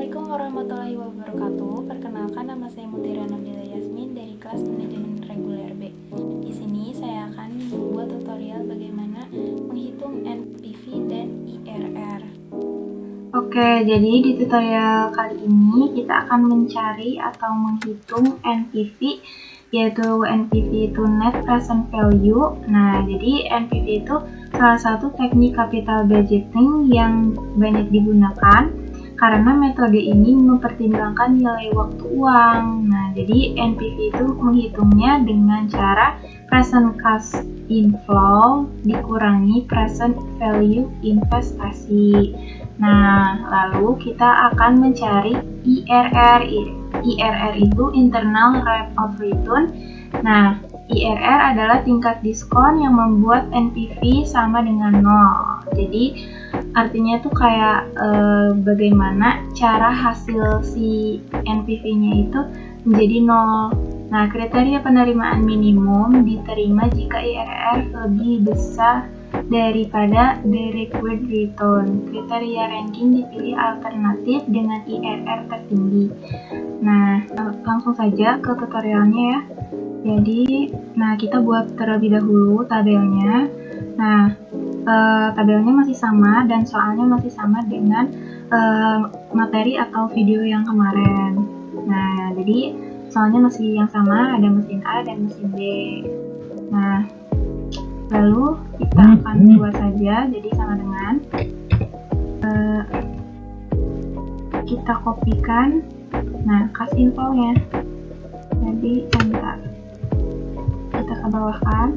Assalamualaikum warahmatullahi wabarakatuh. Perkenalkan, nama saya Mutiara Nabila Yasmin dari kelas manajemen reguler B. Di sini saya akan membuat tutorial bagaimana menghitung NPV dan IRR. Oke, jadi di tutorial kali ini kita akan mencari atau menghitung NPV, yaitu NPV itu Net Present Value. Nah, jadi NPV itu salah satu teknik capital budgeting yang banyak digunakan karena metode ini mempertimbangkan nilai waktu uang. Nah, jadi NPV itu menghitungnya dengan cara present cash inflow dikurangi present value investasi. Nah, lalu kita akan mencari IRR. IRR itu Internal Rate of Return. Nah, IRR adalah tingkat diskon yang membuat NPV sama dengan 0. Jadi, artinya itu kayak bagaimana cara hasil si NPV-nya itu menjadi 0. Nah, kriteria penerimaan minimum diterima jika IRR lebih besar daripada the required return. Kriteria ranking dipilih alternatif dengan IRR tertinggi. Nah, langsung saja ke tutorialnya ya. Jadi, kita buat terlebih dahulu tabelnya. Nah, tabelnya masih sama dan soalnya masih sama dengan materi atau video yang kemarin. Nah, jadi soalnya masih yang sama, ada mesin A dan mesin B. Nah, lalu kita akan buat saja, jadi sama dengan kita kopikan, cash inflow-nya. Jadi enter, kita ke bawahkan.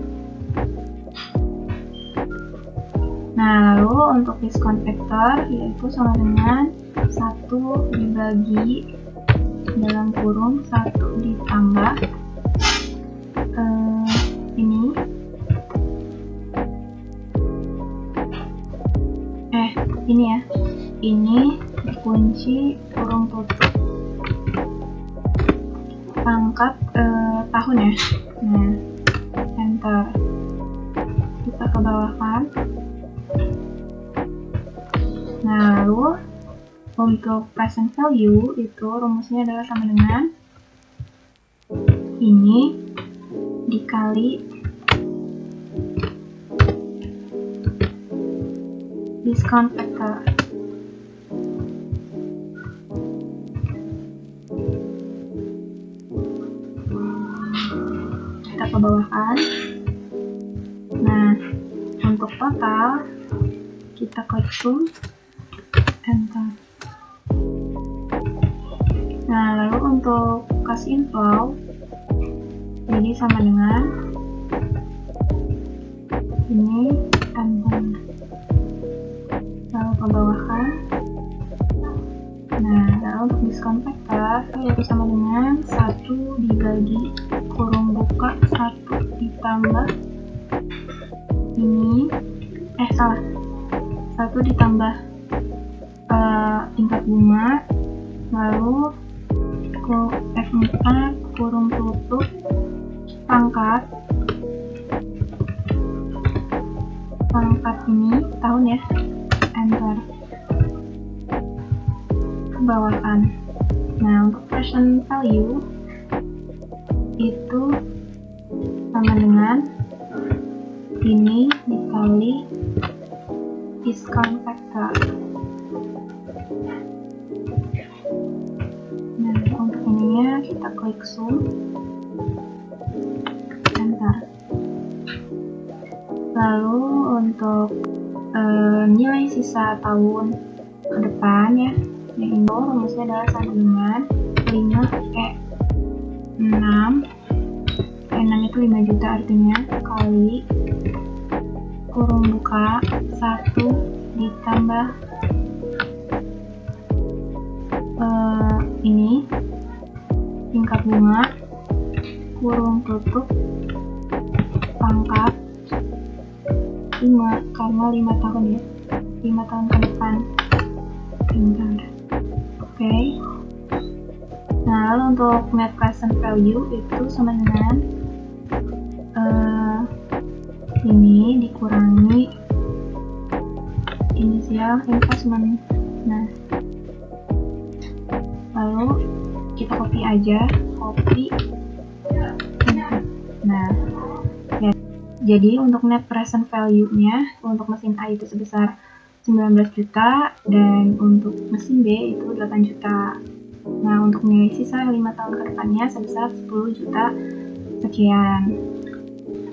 Nah, lalu untuk diskon factor yaitu sama dengan 1 dibagi dalam kurung 1 ditambah ini dikunci kurung tutup pangkat tahun ya. Nah, enter, kita ke bawahkan. Nah, lalu untuk present value itu rumusnya adalah sama dengan ini dikali discount factor. Kita ke bawahkan. Nah, untuk total kita klik sum, enter. Nah, lalu untuk cash inflow jadi sama dengan ini, enter. Lalu ke bawahkan. Nah, lalu untuk diskon factor yaitu sama dengan 1 dibagi kurung buka 1 ditambah ini 1 ditambah tingkat bunga, lalu F4 kurung tutup pangkat ini tahun ya, enter, ke bawahkan. Nah, untuk present value itu sama dengan ini dikali discount factor. Nah, untuk ininya kita klik sum, enter. Lalu untuk nilai sisa tahun ke depan ya, yang ini rumusnya adalah sama dengan 5E6 itu 5 juta artinya, kali kurung buka 1 ditambah ini tingkat bunga kurung tutup pangkat 5 karena 5 tahun ya, 5 tahun ke depan. Bentar. Oke. Nah, lalu untuk net present value itu sama dengan ini dikurangi inisial investment. Nah, aja, copy. Nah, ya, jadi untuk net present value-nya untuk mesin A itu sebesar 19 juta dan untuk mesin B itu 8 juta. Nah, untuk nilai sisa 5 tahun ke depannya sebesar 10 juta sekian.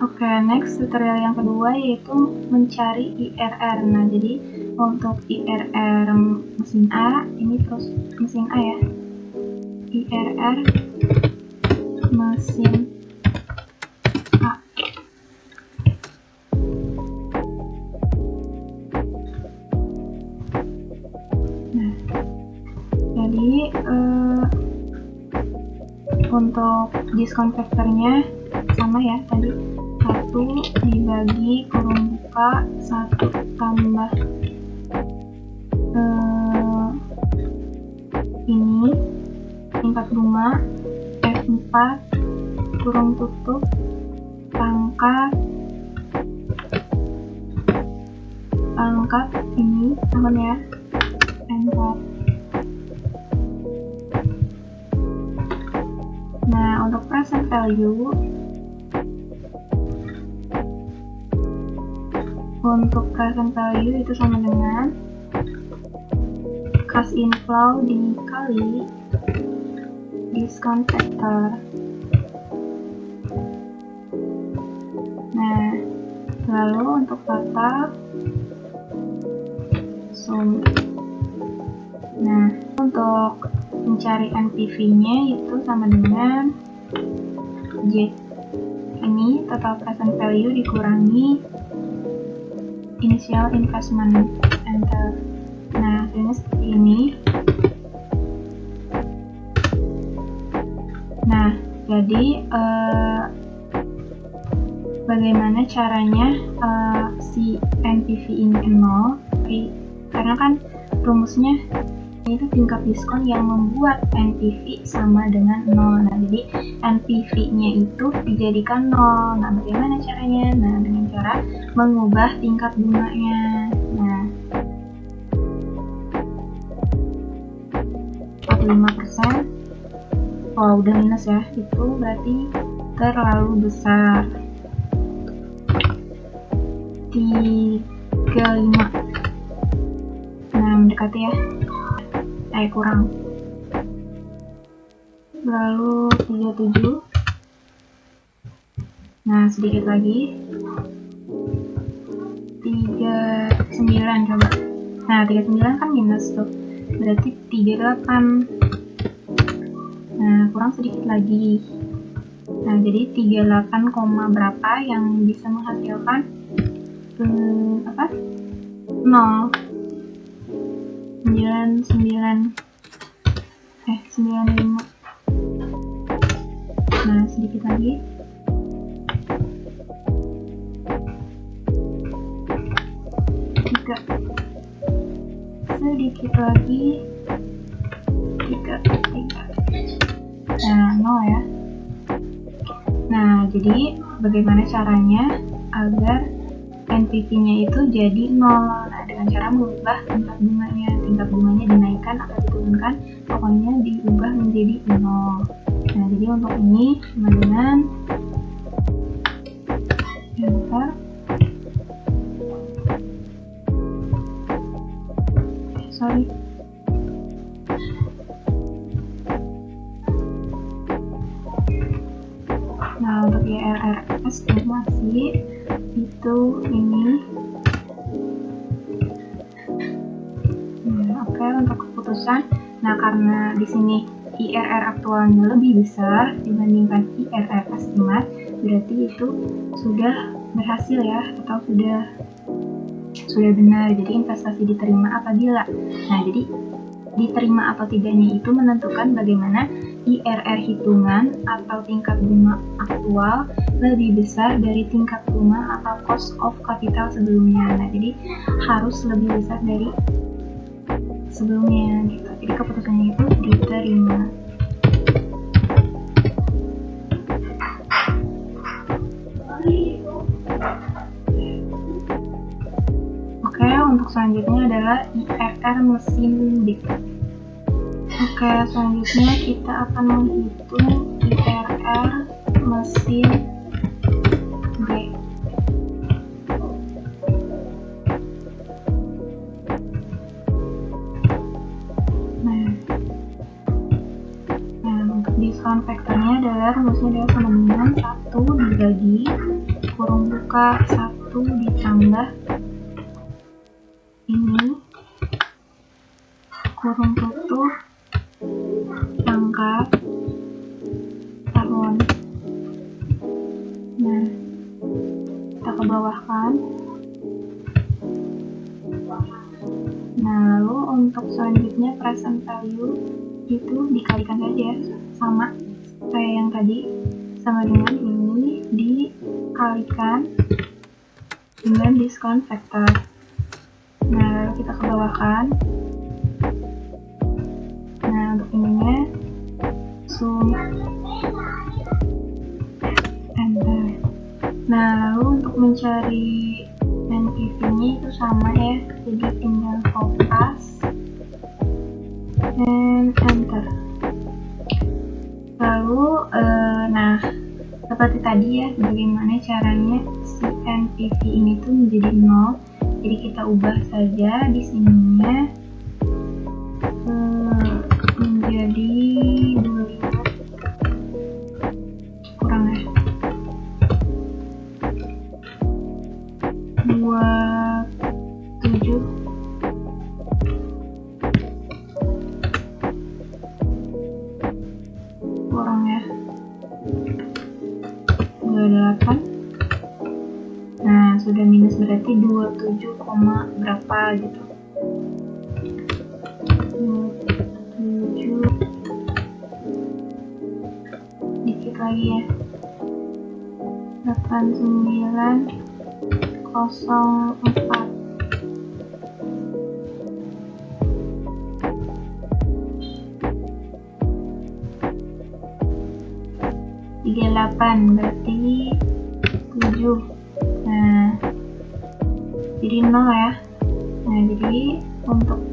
Oke, next tutorial yang kedua yaitu mencari IRR. Nah, jadi untuk IRR mesin A, ini terus mesin A ya. IRR mesin A. Nah, jadi untuk diskon faktornya sama ya tadi, 1 dibagi kurung buka 1 tambah ini tingkat bunga F4 kurung tutup pangkat ini tahun ya, enter. Nah, untuk present value itu sama dengan cash inflow dikali discount factor. Nah, lalu untuk total sum. Nah, untuk mencari NPV-nya itu sama dengan J. Ini total present value dikurangi initial investment, enter. Nah, hasilnya seperti ini. Nah, jadi bagaimana caranya si NPV ini 0? Karena kan rumusnya itu tingkat diskon yang membuat NPV sama dengan 0. Nah, jadi NPV-nya itu dijadikan 0. Nah, bagaimana caranya? Nah, dengan cara mengubah tingkat bunganya. Nah, 45%. Oh, udah minus ya. Itu berarti terlalu besar. 35. Nah, mendekati ya. Kurang. Lalu 37. Nah, sedikit lagi. 39 coba. Nah, 39 kan minus tuh. Berarti 38. Nah, kurang sedikit lagi. Nah, jadi 38, berapa yang bisa menghasilkan 0. 95. Nah, sedikit lagi. 3. Sedikit lagi. 3. Nah, 0 ya. Nah, jadi bagaimana caranya agar NPV-nya itu jadi 0? Nah, dengan cara mengubah tingkat bunganya. Tingkat bunganya dinaikkan atau diturunkan, pokoknya diubah menjadi 0. Nah, jadi untuk ini sama dengan enter. Sorry. Nah, untuk IRR estimasi itu ini. Oke, untuk keputusan. Nah, karena di sini IRR aktualnya lebih besar dibandingkan IRR estimat, berarti itu sudah berhasil ya, atau sudah benar. Jadi investasi diterima apabila. Nah, jadi diterima atau tidaknya itu menentukan bagaimana IRR hitungan atau tingkat bunga aktual lebih besar dari tingkat bunga atau cost of capital sebelumnya. Nah, jadi harus lebih besar dari sebelumnya gitu. Jadi keputusannya itu diterima. Oke, untuk selanjutnya adalah IRR mesin B. Oke, selanjutnya kita akan menghitung IRR mesin B. Nah, untuk diskon vektornya adalah rumusnya adalah sama dengan 1 dibagi kurung buka 1 ditambah ini kurung tutup pangkat tahun. Nah, kita ke bawahkan. Nah, lalu untuk selanjutnya present value itu dikalikan saja sama kayak yang tadi, sama dengan ini dikalikan dengan diskon vektor. Nah, lalu kita ke bawahkan. Nah, untuk ininya sum enter. Nah, lalu untuk mencari NPV-nya itu sama ya, jadi tinggal kopas dan enter. Lalu nah, seperti tadi ya, bagaimana caranya si NPV ini tuh menjadi 0. Jadi kita ubah saja di sininya menjadi 25 kurang ya, 27 kurang ya, 28. Nah, sudah minus berarti 27, berapa gitu. 27 dikit lagi ya, 8904. Berarti 7. Nah, jadi 0 ya. Nah, jadi untuk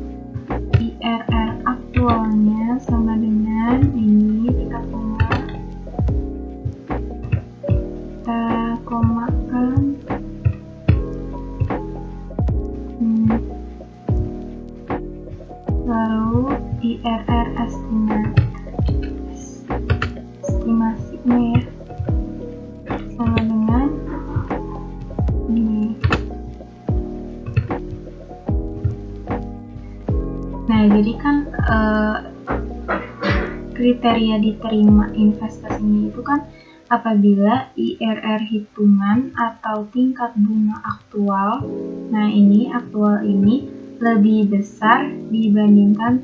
IRR aktualnya sama dengan ini, kita komakan lalu IRR estimasinya ya sama dengan ini. Nah, jadi kan kriteria diterima investasinya itu kan apabila IRR hitungan atau tingkat bunga aktual, nah ini aktual ini lebih besar dibandingkan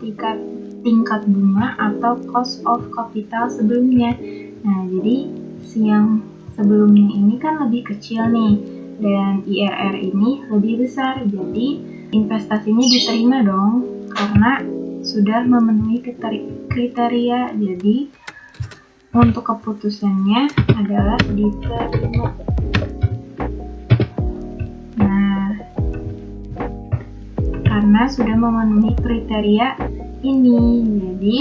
tingkat bunga atau cost of capital sebelumnya. Nah, jadi yang sebelumnya ini kan lebih kecil nih, dan IRR ini lebih besar, jadi investasinya diterima dong karena sudah memenuhi kriteria. Jadi untuk keputusannya adalah diterima. Nah, karena sudah memenuhi kriteria ini, jadi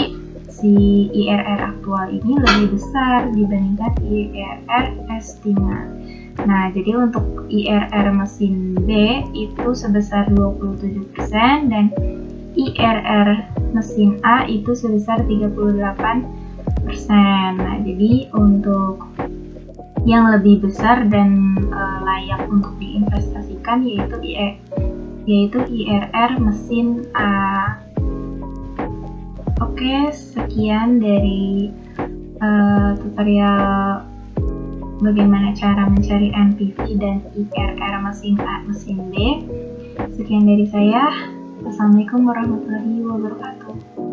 si IRR aktual ini lebih besar dibandingkan IRR estimasi. Nah, jadi untuk IRR mesin B itu sebesar 27% dan IRR mesin A itu sebesar 38%. Nah, jadi untuk yang lebih besar dan layak untuk diinvestasikan yaitu IRR mesin A. Oke, sekian dari tutorial bagaimana cara mencari NPV dan IRR mesin A, mesin B. Sekian dari saya. Assalamualaikum warahmatullahi wabarakatuh.